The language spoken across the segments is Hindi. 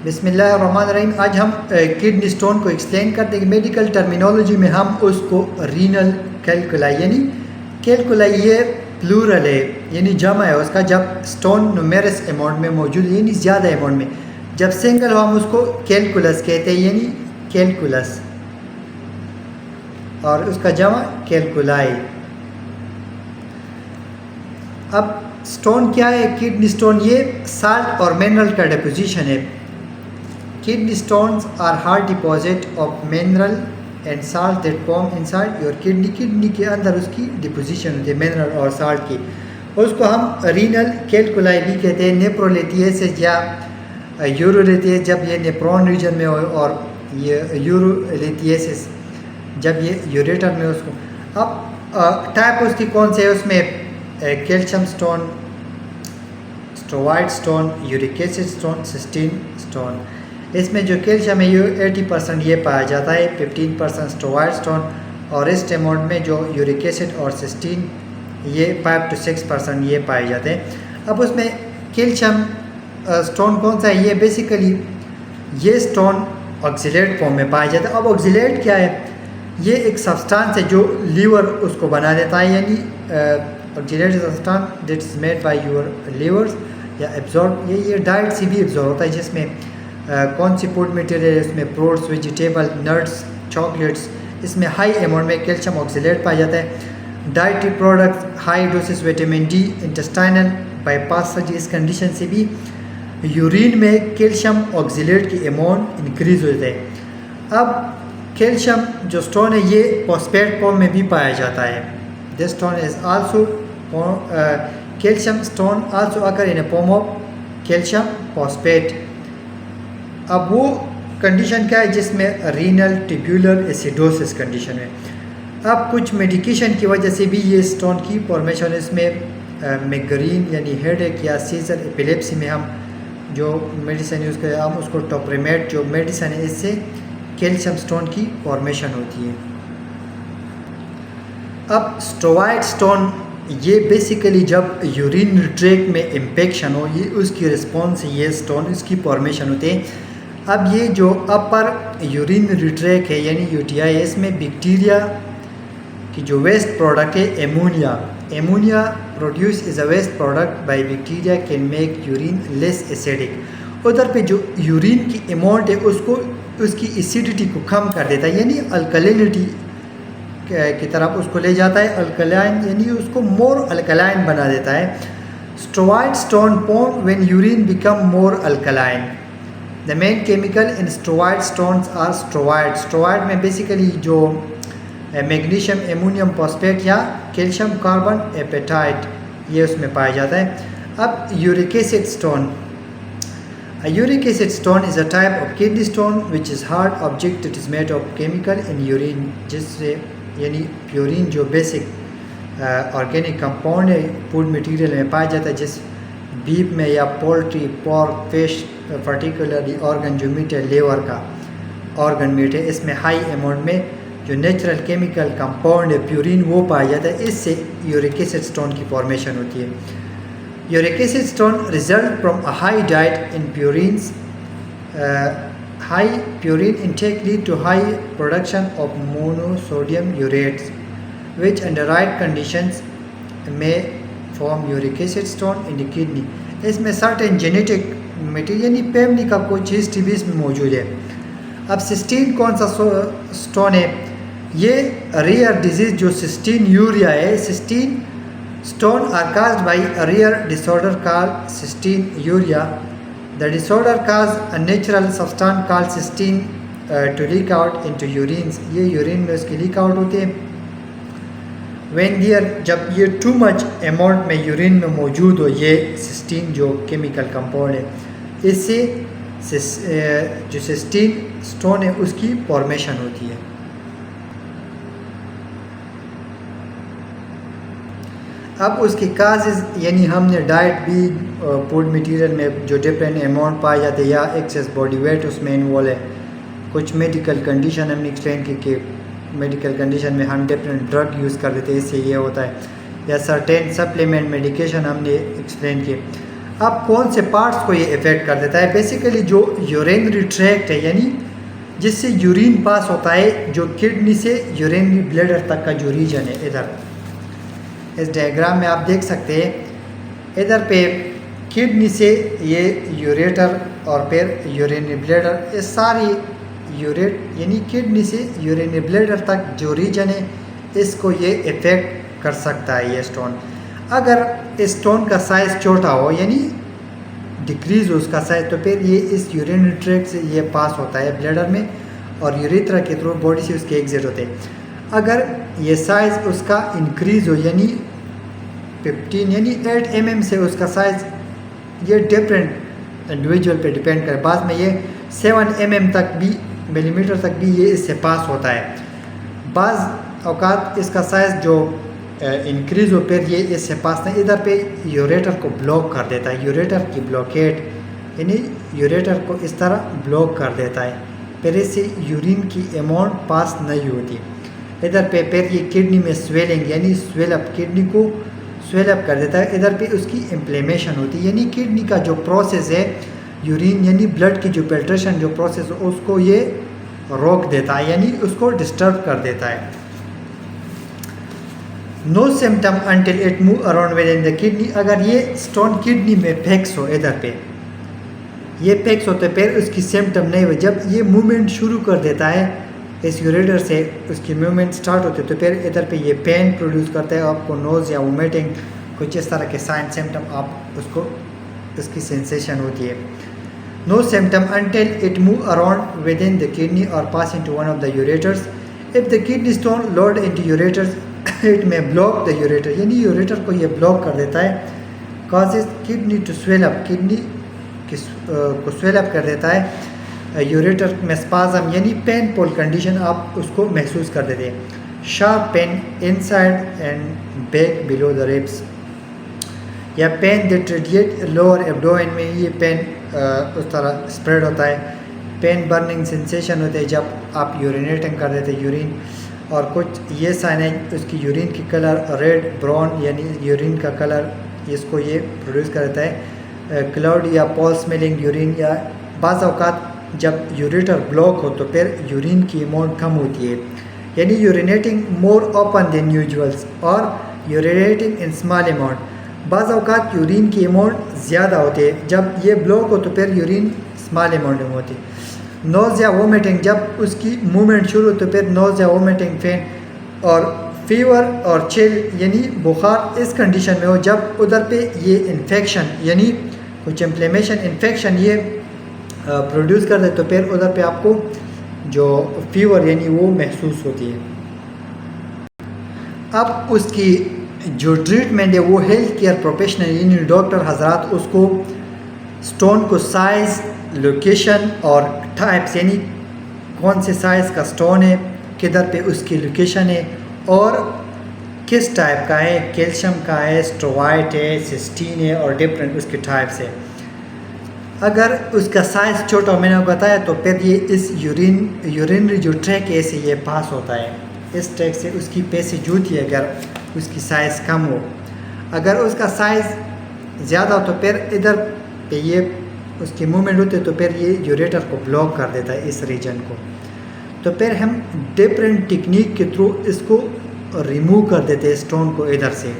बिस्मिल्लाहिर्रहमानिर्रहीम। आज हम किडनी स्टोन को एक्सप्लेन करते हैं। मेडिकल टर्मिनोलॉजी में हम उसको रीनल कैलकुलाई यानी कैलकुलाई ये प्लूरल है यानी जमा है उसका, जब स्टोन न्यूमेरस अमाउंट में मौजूद है यानी ज़्यादा अमाउंट में। जब सिंगल हो हम उसको कैलकुलस कहते हैं यानी कैलकुलस, और उसका जमा कैलकुलाई। अब स्टोन क्या है? किडनी स्टोन ये साल्ट और मिनरल का डिपोजिशन है। Kidney stones are hard deposit of mineral and salt that form inside your kidney. Kidney के अंदर उसकी डिपोजिशन होती है मिनरल और साल्ट की। उसको हम रीनल कैलकुलाई भी कहते हैं। नेप्रोलिथियसिस या यूरोलिथियसिस जब ये नेप्रोन रीजन में हो, और ये यूरोलिथियसिस जब ये यूरेटर में उसको। अब टाइप उसकी कौन से है? उसमें calcium stone, struvite stone, uric acid stone, cystine stone. इसमें जो कैल्शियम है ये 80% ये पाया जाता है, 15% स्ट्रोवाइड स्टोन, और इस अमाउंट में जो यूरिक एसिड और सिस्टीन ये 5 to 6% ये पाए जाते हैं। अब उसमें कैल्शियम स्टोन कौन सा है? ये बेसिकली ये स्टोन ऑक्सीलेट फॉर्म में पाया जाता है। अब ऑक्सीलेट क्या है? ये एक सब्सटेंस है जो लीवर उसको बना देता है, यानी oxalate substance that is made by your levers या एब्जॉर्ब। ये डाइट से भी एब्जॉर्ब होता है, जिसमें कौन सी फूड मटेरियल है? इसमें फ्रूट्स, वेजिटेबल, नट्स, चॉकलेट्स, इसमें हाई अमाउंट में कैल्शियम ऑक्सीलेट पाया जाता है। Dietary products, high doses vitamin D, intestinal bypass surgery, इस कंडीशन से भी यूरिन में कैल्शियम ऑक्सीलेट की अमाउंट इंक्रीज हो जाता है। अब कैल्शियम जो स्टोन है ये फॉस्फेट फॉर्म में भी पाया जाता है। This stone is also calcium stone also occur in A form of calcium phosphate. अब वो कंडीशन क्या है जिसमें रीनल ट्यूबुलर एसिडोसिस कंडीशन है। अब कुछ मेडिकेशन की वजह से भी ये स्टोन की फॉर्मेशन, इसमें मिग्रेन यानी हेडेक या सीजर एपिलेप्सी में हम जो मेडिसिन यूज़ करें हम उसको टोप्रामेट जो मेडिसिन है, इससे कैल्शियम स्टोन की फॉर्मेशन होती है। अब स्ट्रोवाइड स्टोन ये बेसिकली जब यूरिन ट्रैक में इन्फेक्शन हो, ये उसकी रिस्पॉन्स से ये स्टोन इसकी फॉर्मेशन होते हैं। अब ये जो अपर यूरिन ट्रैक है यानी यूटीआई है, इसमें बैक्टीरिया की जो वेस्ट प्रोडक्ट है ammonia produce is a waste product by bacteria can make urine less acidic. उधर पे जो यूरिन की अमाउंट है उसको उसकी एसिडिटी को कम कर देता है, यानी अल्कलिनिटी की तरफ उसको ले जाता है। अल्कलाइन यानी उसको मोर अल्कलाइन बना देता है। Struvite stone form when urine become more alkaline. The main chemical in struvite stones are struvite में बेसिकली जो मैग्नीशियम एमोनियम फॉस्फेट या कैल्शियम कार्बन एपेटाइट ये उसमें पाया जाता है। अब uric acid stone, uric acid stone is a type of kidney stone which is hard object it is made of chemical in urine, जिससे यानी प्यूरिन जो बेसिक ऑर्गेनिक कंपाउंड है फूड मटेरियल में पाया जाता है, जिस बीफ में या poultry, pork, fish, particularly organ जो मीट है लेवर का ऑर्गन मीट है, इसमें हाई अमाउंट में जो नेचुरल केमिकल कंपाउंड है प्यूरिन वो पाया जाता है। इससे यूरिक एसिड स्टोन की फॉर्मेशन होती है। Uric acid stone result from a high diet in purines. High purine intake lead to high production of monosodium urates which under right conditions में form uric acid stone in the kidney. इसमें सर्टेन जेनेटिक मटेरियल यानी फैमिली का कुछ हिस्ट्री भी इसमें मौजूद है। अब सिस्टीन कौन सा स्टोन है? ये रेयर डिजीज जो सिस्टीन यूरिया है, cystine stone are caused by a rare disorder called cystinuria. The disorder cause a natural substance called cystine to leak out into urines. ये यूरिन में उसके लीक आउट होते हैं। व्हेन देयर जब ये टू मच अमाउंट में यूरिन में मौजूद हो ये सिस्टीन जो केमिकल कंपाउंड है, इससे जो सिस्टीन स्टोन है उसकी फॉर्मेशन होती है। अब उसके काजेज यानी हमने डाइट भी फूड मटेरियल में जो डिफरेंट अमाउंट पाए जाते हैं या एक्सेस बॉडी वेट उसमें इन्वॉल्व है। कुछ मेडिकल कंडीशन हमने एक्सप्लेन की कि मेडिकल कंडीशन में हम डिफरेंट ड्रग यूज़ कर देते हैं, इससे ये होता है, या सर्टेन सप्लीमेंट मेडिकेशन हमने एक्सप्लेन किए। अब कौन से पार्ट्स को ये इफ़ेक्ट कर देता है? बेसिकली जो यूरिनरी ट्रैक्ट है, यानी जिससे यूरिन पास होता है, जो किडनी से यूरिनरी ब्लैडर तक का जो रीजन है, इधर इस डायग्राम में आप देख सकते हैं, इधर पे किडनी से ये यूरेटर और फिर यूरिनरी ब्लैडर, ये सारी यानी किडनी से यूरिनरी ब्लैडर तक जो रीजन है, इसको ये इफ़ेक्ट कर सकता है ये स्टोन। अगर स्टोन का साइज़ छोटा हो, यानी डिक्रीज़ हो उसका साइज़, तो फिर ये इस यूरिनरी ट्रैक्ट से ये पास होता है ब्लैडर में और यूरेथ्रा के थ्रू बॉडी से उसके एग्जिट होते हैं। अगर ये साइज़ उसका इंक्रीज़ हो, यानी 15 यानी 8 mm से उसका साइज़, ये डिफरेंट इंडिविजुअल पे डिपेंड करे, बाद में ये 7 mm तक भी, मिलीमीटर तक भी ये इससे पास होता है। बाज़ औकात इसका साइज़ जो इंक्रीज़ हो, फिर ये इससे पास नहीं, इधर पे यूरेटर को ब्लॉक कर देता है, यूरेटर की ब्लॉकेट, यानी यूरेटर को इस तरह ब्लॉक कर देता है, फिर इससे यूरिन की अमाउंट पास नहीं होती। इधर पे फिर ये किडनी में स्वेलिंग, यानी स्वेलअप, किडनी को स्वेलअप कर देता है। इधर पे उसकी इन्फ्लेमेशन होती है, यानी किडनी का जो प्रोसेस है, यूरिन यानी ब्लड की जो फिल्ट्रेशन जो प्रोसेस, उसको ये रोक देता है, यानी उसको डिस्टर्ब कर देता है। No symptom until it move around with in the kidney. अगर ये स्टोन किडनी में फिक्स हो, इधर पे ये फिक्स होते फिर उसकी सिम्टम नहीं हुए, जब ये मूवमेंट शुरू कर देता है इस यूरेटर से, उसकी मूवमेंट स्टार्ट होते तो फिर इधर पे ये पेन प्रोड्यूस करता है, आपको नोज़ या वोमिटिंग कुछ इस तरह के साइन सिम्टम आप उसको उसकी सेंसेशन होती है। No symptom until it move around with in the kidney और pass into one of the ureters. If the kidney stone load into ureters it may block the ureter, यानी यूरेटर को ये ब्लॉक कर देता है। Causes kidney to swell up, kidney को स्वेलअप कर देता है। यूरेटर में स्पाज्म यानी पेनफुल कंडीशन आप उसको महसूस कर देते हैं। Sharp pain inside and back below the ribs, या pain that radiate lower abdomen में, ये पेन उस तरह स्प्रेड होता है। पेन बर्निंग सेंसेशन होते हैं जब आप यूरिनेटिंग कर देते हैं यूरिन, और कुछ ये साइन है उसकी यूरिन की कलर रेड ब्राउन, यानी यूरिन का कलर इसको ये प्रोड्यूस कर देता है। क्लाउड या पॉल स्मेलिंग यूरिन, या बाज़ औक़ात जब यूरेटर ब्लॉक हो तो फिर यूरिन की अमाउंट कम होती है, यानी urinating more often than usuals और यूरिनेटिंग इन स्मॉल अमाउंट। बाज़ औक़ात यूरिन की अमाउंट ज़्यादा होती है, जब ये ब्लॉक हो तो फिर यूरिन स्मॉल अमाउंट में होती है। नोज़ या वोमिटिंग, जब उसकी मूवमेंट शुरू तो फिर नोज़ या वोमिटिंग, फेन और फीवर और चिल यानी बुखार इस कंडीशन में हो, जब उधर पे ये इन्फेक्शन यानी कुछ इन्फ्लेमेशन इन्फेक्शन ये प्रोड्यूस कर दे तो फिर उधर पे आपको जो फीवर यानी वो महसूस होती है। अब उसकी जो ट्रीटमेंट है वो हेल्थ केयर प्रोफेशनल यानी डॉक्टर हजरात उसको स्टोन को साइज़, लोकेशन और टाइप्स, यानी कौन से साइज़ का स्टोन है, किधर पे उसकी लोकेशन है और किस टाइप का है, कैल्शियम का है, स्ट्रोवाइट है, सिस्टीन है और डिफरेंट उसके टाइप्स है। अगर उसका साइज़ छोटा मैंने बताया तो फिर ये इस यूरिनरी जो ट्रैक है से ये पास होता है, इस ट्रैक से उसकी पैसेज होती है अगर उसकी साइज़ कम हो। अगर उसका साइज़ ज़्यादा हो तो फिर इधर पे ये उसकी मूवमेंट होती है तो फिर ये यूरेटर को ब्लॉक कर देता है इस रीजन को। तो फिर हम डिफरेंट टेक्निक के थ्रू इसको रिमूव कर देते हैं स्टोन को। इधर से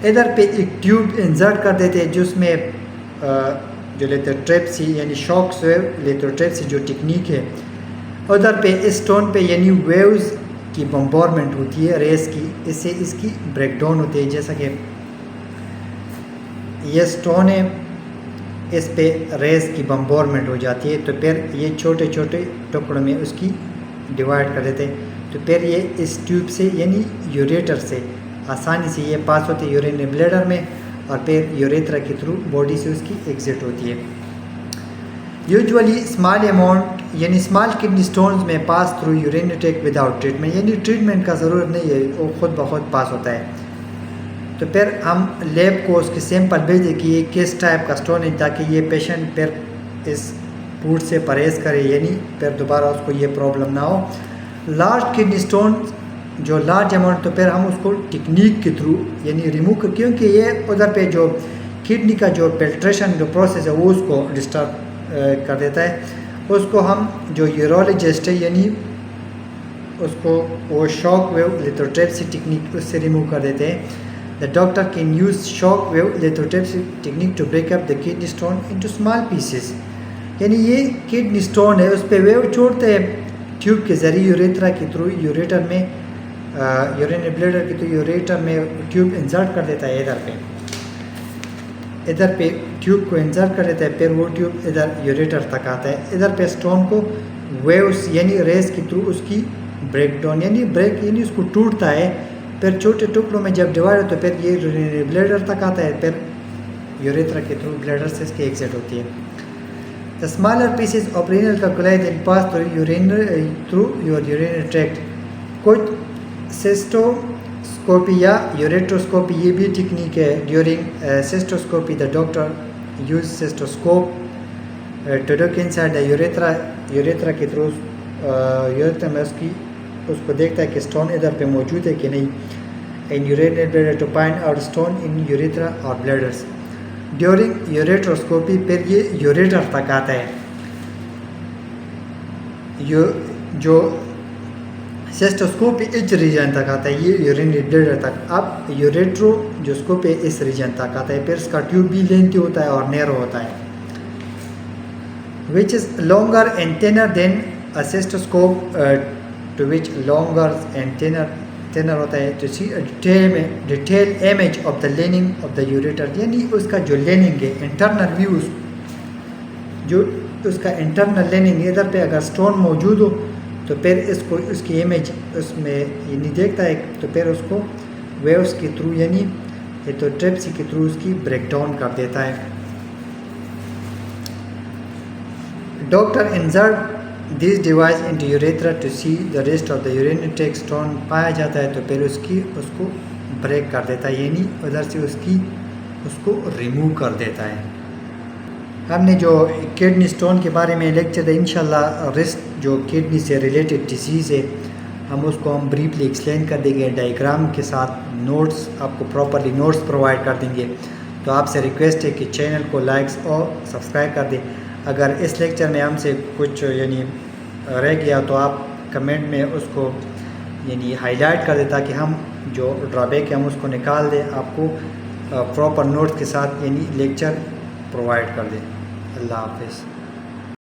इधर पे एक ट्यूब इंसर्ट कर देते हैं जिसमें जो लिथोट्रिप्सी यानी शॉक वेव लिथोट्रिप्सी जो टेक्निक है, उधर पे इस स्टोन पे यानी वेव्स की बम्बॉर्मेंट होती है रेस की, इससे इसकी ब्रेकडाउन होती है। जैसा कि ये स्टोन है, इस पे रेस की बम्बॉर्मेंट हो जाती है तो फिर ये छोटे छोटे टुकड़ों में उसकी डिवाइड कर देते हैं। तो फिर ये इस ट्यूब से यानी यूरेटर से आसानी से ये पास होती है यूरिनरी ब्लैडर में और फिर यूरेथ्रा के थ्रू बॉडी से उसकी एग्जिट होती है। यूजुअली स्मॉल अमाउंट यानी स्मॉल किडनी स्टोन्स में pass through urinary tract without treatment, यानी ट्रीटमेंट का ज़रूरत नहीं है, वो खुद ब खुद पास होता है। तो फिर हम लैब को उसके सैंपल भेज दें कि ये किस टाइप का स्टोन है, ताकि ये पेशेंट फिर इस फूड से परहेज़ करे, यानी फिर दोबारा उसको ये प्रॉब्लम ना हो। लार्ज किडनी स्टोन जो लार्ज अमाउंट, तो फिर हम उसको टेक्निक के थ्रू यानी रिमूव कर, क्योंकि ये उधर पे जो किडनी का जो फिल्ट्रेशन जो प्रोसेस है वो उसको डिस्टर्ब कर देता है। उसको हम जो यूरोलॉजिस्ट है यानी उसको वो शॉक वेव लिथोट्रिप्सी टेक्निक उससे रिमूव कर देते हैं। The doctor can use shock wave lithotripsy technique to break up the kidney stone into small pieces. यानी ये किडनी स्टोन है उस पर वेव छोड़ते हैं ट्यूब के ज़रिए यूरेथ्रा के थ्रू यूरेटर में यूरिन ब्लैडर के थ्रू यूरेटर में ट्यूब इंसर्ट कर देता है। इधर पे ट्यूब को इंसर्ट कर देता है, फिर वो ट्यूब इधर यूरेटर तक आता है। इधर पे स्टोन को वेव्स यानी रेस के थ्रू उसकी ब्रेक डाउन यानी ब्रेक यानी उसको टूटता है, फिर छोटे टुकड़ों में जब डिवाइड होता है फिर ये ब्लैडर तक आता है, फिर यूरेथ्रा के थ्रू ब्लैडर से इसकी एग्जिट होती है। The smaller pieces of renal calculi then pass through your urinary tract. कुछ सिस्टोस्कोपी या यूरेट्रोस्कोपी ये भी टेक्निक है। During cystoscopy the doctor use cystoscope to look inside the urethra के थ्रू यूरेथ्रा में उसको देखता है कि स्टोन इधर पे मौजूद है कि नहीं। In urinary bladder to find out stone in urethra और ब्लैडर्स। ड्यूरिंग यूरेट्रोस्कोपी फिर ये यूरेटर तक आता है। जो सिस्टोस्कोपी इस रीजन तक आता है, ये यूरिनरी ब्लैडर तक। अब यूरेट्रो जो स्कोप है इस रीजन तक आता है, फिर इसका ट्यूब भी लेंथी होता है और नैरो होता है, which is longer and thinner than a cystoscope to which longer and thinner होता है। To see detail image of the lining of the ureter यानी उसका जो लेनिंग है इंटरनल व्यूज, जो उसका इंटरनल लेनिंग इधर पे अगर स्टोन मौजूद हो तो फिर इसको उसकी इमेज उसमें यानी देखता है, तो फिर उसको वेव्स के थ्रू यानी लिथोट्रिप्सी के थ्रू उसकी ब्रेक डाउन कर देता है। Doctor insert this device into urethra to see the rest of the urinary tract. Stone पाया जाता है तो फिर उसको ब्रेक कर देता है यानी उधर से उसको रिमूव कर देता है। हमने जो किडनी स्टोन के बारे में लेक्चर है, इंशाल्लाह रिस्ट जो किडनी से रिलेटेड डिसीज़ है हम उसको ब्रीफली एक्सप्लेन कर देंगे डायग्राम के साथ, नोट्स आपको प्रॉपरली नोट्स प्रोवाइड कर देंगे। तो आपसे रिक्वेस्ट है कि चैनल को लाइक्स और सब्सक्राइब कर दें। अगर इस लेक्चर में हमसे कुछ यानी रह गया तो आप कमेंट में उसको यानी हाईलाइट कर दें ताकि हम जो ड्रॉबैक है हम उसको निकाल दें, आपको प्रॉपर नोट्स के साथ यानी लेक्चर प्रोवाइड कर दें। अल्लाह हाफ़िज़।